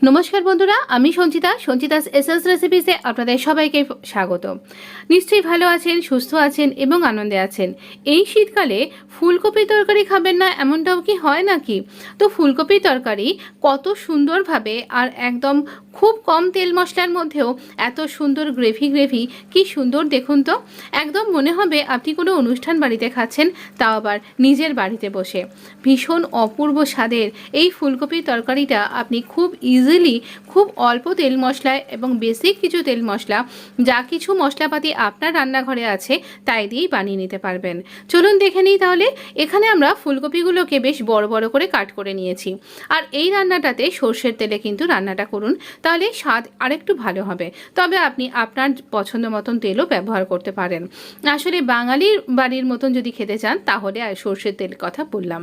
নমস্কার বন্ধুরা, আমি সঞ্চিতাস এসএস রেসিপিসে আপনাদের সবাইকে স্বাগত। নিশ্চয়ই ভালো আছেন, সুস্থ আছেন এবং আনন্দে আছেন। এই শীতকালে ফুলকপি তরকারি খাবেন না এমনটাও কি হয় নাকি? তো ফুলকপি তরকারি কত সুন্দরভাবে আর একদম খুব কম তেল মশলার মধ্যেও এত সুন্দর গ্রেভি কি সুন্দর দেখুন তো। একদম মনে হবে আপনি কোনো অনুষ্ঠান বাড়িতে খাচ্ছেন, তাও আবার নিজের বাড়িতে বসে। ভীষণ অপূর্ব স্বাদের এই ফুলকপি তরকারিটা আপনি খুব ইজিলি খুব অল্প তেল মশলায় এবং বেসিক কিছু তেল মশলা যা কিছু মশলাপাতি আপনার রান্নাঘরে আছে তাই দিয়েই বানিয়ে নিতে পারবেন। চলুন দেখে নিই তাহলে। এখানে আমরা ফুলকপিগুলোকে বেশ বড় বড় করে কাট করে নিয়েছি। আর এই রান্নাটাতে সর্ষের তেলে কিন্তু রান্নাটা করুন, তাহলে স্বাদ আরেকটু ভালো হবে। তবে আপনি আপনার পছন্দ মতন তেলও ব্যবহার করতে পারেন। আসলে বাঙালির বাড়ির মতন যদি খেতে চান তাহলে সর্ষের তেল কথা বললাম।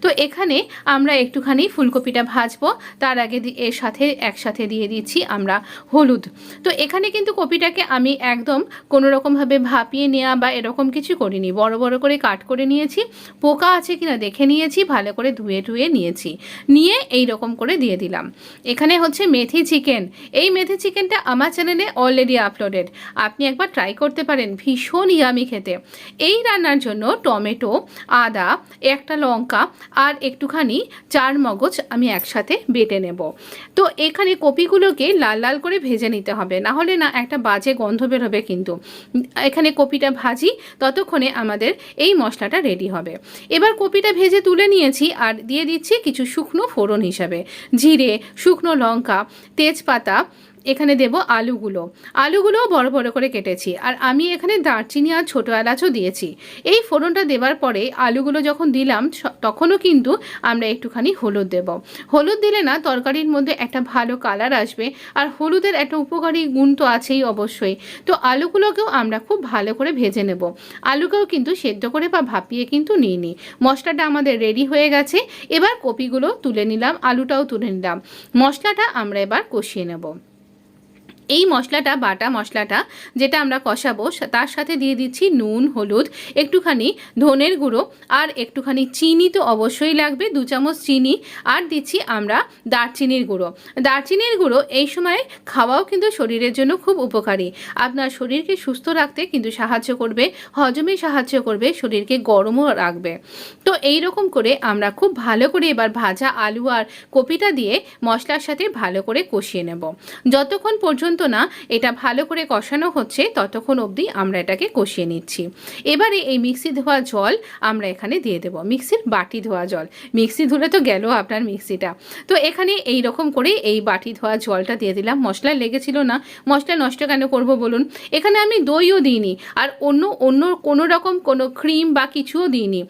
তো এখানে আমরা একটুখানি ফুলকপিটা ভাজবো, তার আগে এর সাথে একসাথে দিয়ে দিচ্ছি আমরা হলুদ। তো এখানে কিন্তু কপিটাকে আমি একদম কোনো রকমভাবে ভাপিয়ে নেওয়া বা এরকম কিছু করিনি, বড় বড় করে কাট করে নিয়েছি। পোকা আছে কিনা দেখে নিয়েছি, ভালো করে ধুয়ে নিয়েছি, নিয়ে এই রকম করে দিয়ে দিলাম। এখানে হচ্ছে মেথি চিকেন। এই মেথি চিকেনটা আমার চ্যানেলে অলরেডি আপলোডেড, আপনি একবার ট্রাই করতে পারেন, ভীষণ ইয়ামি খেতে। এই রান্নার জন্য টমেটো, আদা, একটা লঙ্কা আর একটুখানি চার মগজ আমি একসাথে বেটে নেব। তো এখানে কপিগুলোকে লাল লাল করে ভেজে নিতে হবে, না হলে না একটা বাজে গন্ধ বেরোবে। কিন্তু এখানে কপিটা ভাজি, ততক্ষণে আমাদের এই মশলাটা রেডি হবে। এবার কপিটা ভেজে তুলে নিয়েছি আর দিয়ে দিচ্ছি কিছু শুকনো ফোড়ন হিসাবে জিরে, শুকনো লঙ্কা, তেজপাতা। এখানে দেব আলুগুলোও বড় বড় করে কেটেছি। আর আমি এখানে দারচিনি আর ছোটো এলাচও দিয়েছি। এই ফোড়নটা দেবার পরে আলুগুলো যখন দিলাম তখনও কিন্তু আমরা একটুখানি হলুদ দেব। হলুদ দিলে না তরকারির মধ্যে একটা ভালো কালার আসবে, আর হলুদের একটা উপকারী গুণ তো আছেই অবশ্যই। তো আলুগুলোকেও আমরা খুব ভালো করে ভেজে নেব। আলুকেও কিন্তু সেদ্ধ করে বা ভাপিয়ে কিন্তু নিইনি। মশলাটা আমাদের রেডি হয়ে গেছে। এবার কপিগুলো তুলে নিলাম, আলুটাও তুলে নিলাম। মশলাটা আমরা এবার কষিয়ে নেব। এই মশলাটা, বাটা মশলাটা যেটা আমরা কষাবো, তার সাথে দিয়ে দিচ্ছি নুন, হলুদ, একটুখানি ধনের গুঁড়ো আর একটুখানি চিনি তো অবশ্যই লাগবে, 2 চামচ চিনি। আর দিচ্ছি আমরা দারচিনির গুঁড়ো। এই সময় খাওয়াও কিন্তু শরীরের জন্য খুব উপকারী। আপনার শরীরকে সুস্থ রাখতে কিন্তু সাহায্য করবে, হজমে সাহায্য করবে, শরীরকে গরমও রাখবে। তো এই রকম করে আমরা খুব ভালো করে এবার ভাজা আলু আর কপিটা দিয়ে মশলার সাথে ভালো করে কষিয়ে নেব। যতক্ষণ পর্যন্ত না এটা ভালো করে কষানো হচ্ছে ততক্ষণ অবধি আমরা এটাকে কষিয়ে নিচ্ছি। এবারে এই মিক্সি ধোয়া জল আমরা এখানে দিয়ে দেব, মিক্সির বাটি ধোয়া জল। মিক্সি ধুলে তো গেল আপনার মিক্সিটা। তো এখানে এই রকম করে এই বাটি ধোয়া জলটা দিয়ে দিলাম। মশলা লেগেছিল না, মশলা নষ্ট কেন করব বলুন। এখানে আমি দইও দিইনি আর অন্য কোনো রকম কোনো ক্রিম বা কিছুও দিইনি।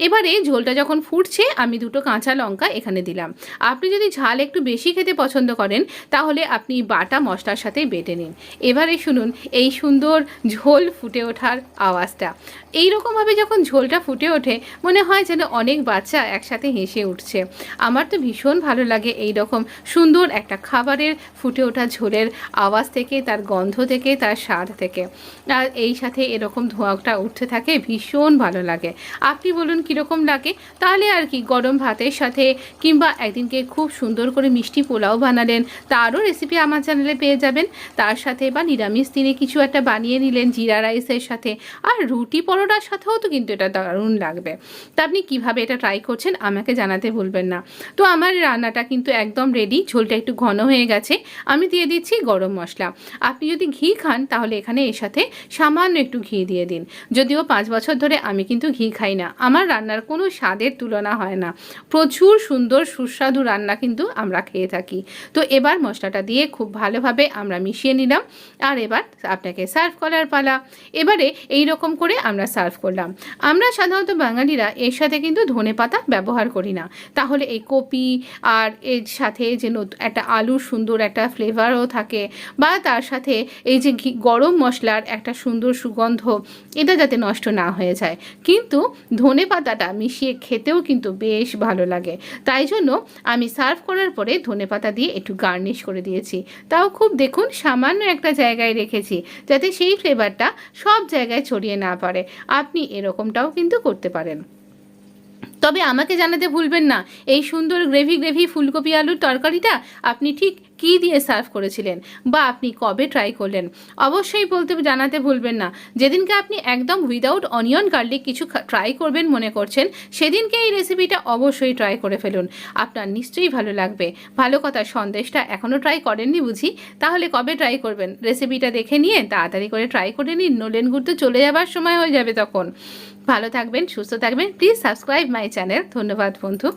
এবারে ঝোলটা যখন ফুটছে আমি 2টো কাঁচা লঙ্কা এখানে দিলাম। আপনি যদি ঝাল একটু বেশি খেতে পছন্দ করেন তাহলে আপনি বাটা মশলার সাথে বেটে নিন। এবারে শুনুন এই সুন্দর ঝোল ফুটে ওঠার আওয়াজটা। এই রকমভাবে যখন ঝোলটা ফুটে ওঠে মনে হয় যেন অনেক বাচ্চা একসাথে হেসে উঠছে। আমার তো ভীষণ ভালো লাগে এই রকম সুন্দর একটা খাবারের ফুটে ওঠা ঝোলের আওয়াজ থেকে, তার গন্ধ থেকে, তার স্বাদ থেকে। আর এই সাথে এরকম ধোঁয়াটা উঠতে থাকে, ভীষণ ভালো লাগে। আপনি বলুন কীরকম লাগে? তাহলে আর কি, গরম ভাতের সাথে কিংবা একদিনকে খুব সুন্দর করে মিষ্টি পোলাও বানালেন, তারও রেসিপি আমার চ্যানেলে পেয়ে যাবেন। তার সাথে বা নিরামিষ দিনে কিছু একটা বানিয়ে নিলেন জিরা রাইসের সাথে, আর রুটি পরোটার সাথেও তো কিন্তু এটা দারুণ লাগবে। তা আপনি কীভাবে এটা ট্রাই করছেন আমাকে জানাতে ভুলবেন না। তো আমার রান্নাটা কিন্তু একদম রেডি। ঝোলটা একটু ঘন হয়ে গেছে, আমি দিয়ে দিচ্ছি গরম মশলা। আপনি যদি ঘি খান তাহলে এখানে এর সাথে সামান্য একটু ঘি দিয়ে দিন। যদিও 5 বছর ধরে আমি কিন্তু ঘি খাই না, আমার রান্নার কোনো স্বাদের তুলনা হয় না। প্রচুর সুন্দর সুস্বাদু রান্না কিন্তু আমরা খেয়ে থাকি। তো এবার মশলাটা দিয়ে খুব ভালোভাবে আমরা মিশিয়ে নিলাম। আর এবার আপনাকে সার্ভ করার পালা। এবারে এই রকম করে আমরা সার্ভ করলাম। আমরা সাধারণত বাঙালিরা এর সাথে কিন্তু ধনেপাতা ব্যবহার করি না। তাহলে এই কপি আর এর সাথে যে একটা আলুর সুন্দর একটা ফ্লেভারও থাকে, বা তার সাথে এই যে গরম মশলার একটা সুন্দর সুগন্ধ, এটা যাতে নষ্ট না হয়ে যায়। কিন্তু ধনেপাতাটা মিশিয়ে খেতেও কিন্তু বেশ ভালো লাগে। তাই জন্য আমি সার্ভ করার পরে ধনেপাতা দিয়ে একটু গার্নিশ করে দিয়েছি। তাও খুব দেখুন সামান্য একটা জায়গায় রেখেছি যাতে সেই ফ্লেভারটা সব জায়গায় ছড়িয়ে না পড়ে। আপনি এরকমটাও কিন্তু করতে পারেন। তবে আমাকে জানাতে ভুলবেন না এই সুন্দর গ্রেভি ফুলকপি আলুর তরকারিটা আপনি ঠিক কী দিয়ে সার্ভ করেছিলেন বা আপনি কবে ট্রাই করলেন। অবশ্যই জানাতে ভুলবেন না। যেদিনকে আপনি একদম উইদাউট অনিয়ন গার্লিক কিছু ট্রাই করবেন মনে করছেন, সেদিনকে এই রেসিপিটা অবশ্যই ট্রাই করে ফেলুন, আপনার নিশ্চয়ই ভালো লাগবে। ভালো কথা, সন্দেশটা এখনও ট্রাই করেননি বুঝি? তাহলে কবে ট্রাই করবেন? রেসিপিটা দেখে নিয়ে তাড়াতাড়ি করে ট্রাই করে নিন, নলেন গুড় তো চলে যাবার সময় হয়ে যাবে তখন। ভালো থাকবেন, সুস্থ থাকবেন। Please subscribe my channel. ধন্যবাদ বন্ধু।